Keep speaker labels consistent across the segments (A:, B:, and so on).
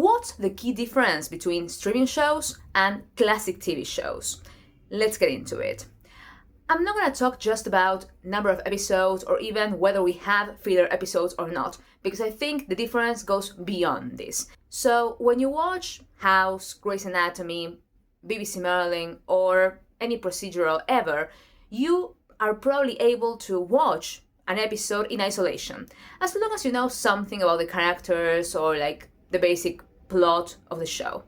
A: What's the key difference between streaming shows and classic TV shows? Let's get into it. I'm not going to talk just about number of episodes or even whether we have filler episodes or not, because I think the difference goes beyond this. So when you watch House, Grey's Anatomy, BBC Merlin, or any procedural ever, you are probably able to watch an episode in isolation, as long as you know something about the characters or like the basic plot of the show.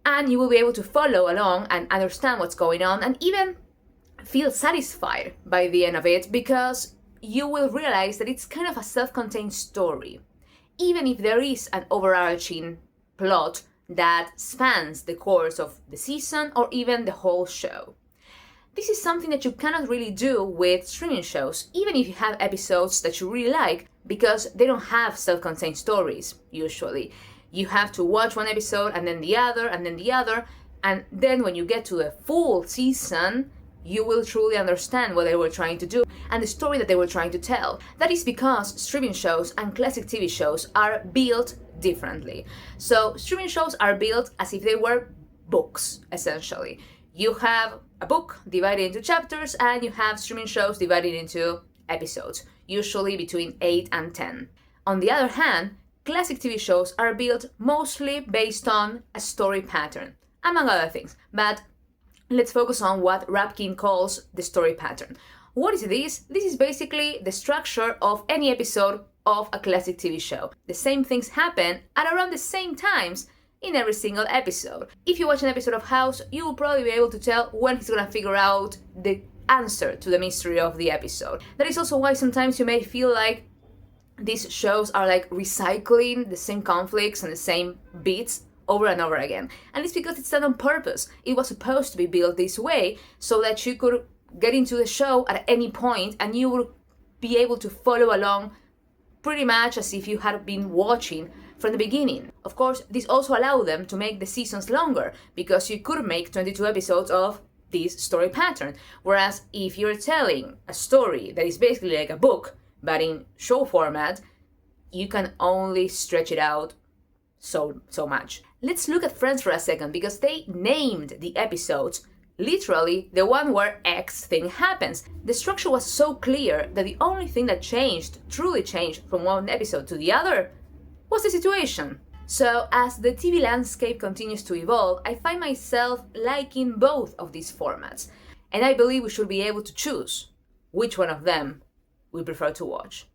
A: And you will be able to follow along and understand what's going on and even feel satisfied by the end of it, because you will realize that it's kind of a self-contained story, even if there is an overarching plot that spans the course of the season or even the whole show. This is something that you cannot really do with streaming shows, even if you have episodes that you really like, because they don't have self-contained stories, usually. You have to watch one episode and then the other and then the other, and then when you get to the full season, you will truly understand what they were trying to do and the story that they were trying to tell. That is because streaming shows and classic TV shows are built differently. So streaming shows are built as if they were books, essentially. You have a book divided into chapters and you have streaming shows divided into episodes, usually between 8 and 10. On the other hand, classic TV shows are built mostly based on a story pattern, among other things, but let's focus on what Rapkin calls the story pattern. What is this? This is basically the structure of any episode of a classic TV show. The same things happen at around the same times in every single episode. If you watch an episode of House, you will probably be able to tell when he's gonna figure out the answer to the mystery of the episode. That is also why sometimes you may feel like these shows are like recycling the same conflicts and the same beats over and over again. And it's because it's done on purpose. It was supposed to be built this way so that you could get into the show at any point and you would be able to follow along pretty much as if you had been watching from the beginning. Of course, this also allowed them to make the seasons longer, because you could make 22 episodes of this story pattern. Whereas if you're telling a story that is basically like a book, but in show format, you can only stretch it out so much. Let's look at Friends for a second, because they named the episodes literally the one where X thing happens. The structure was so clear that the only thing that truly changed from one episode to the other, was the situation. So as the TV landscape continues to evolve, I find myself liking both of these formats, and I believe we should be able to choose which one of them we prefer to watch.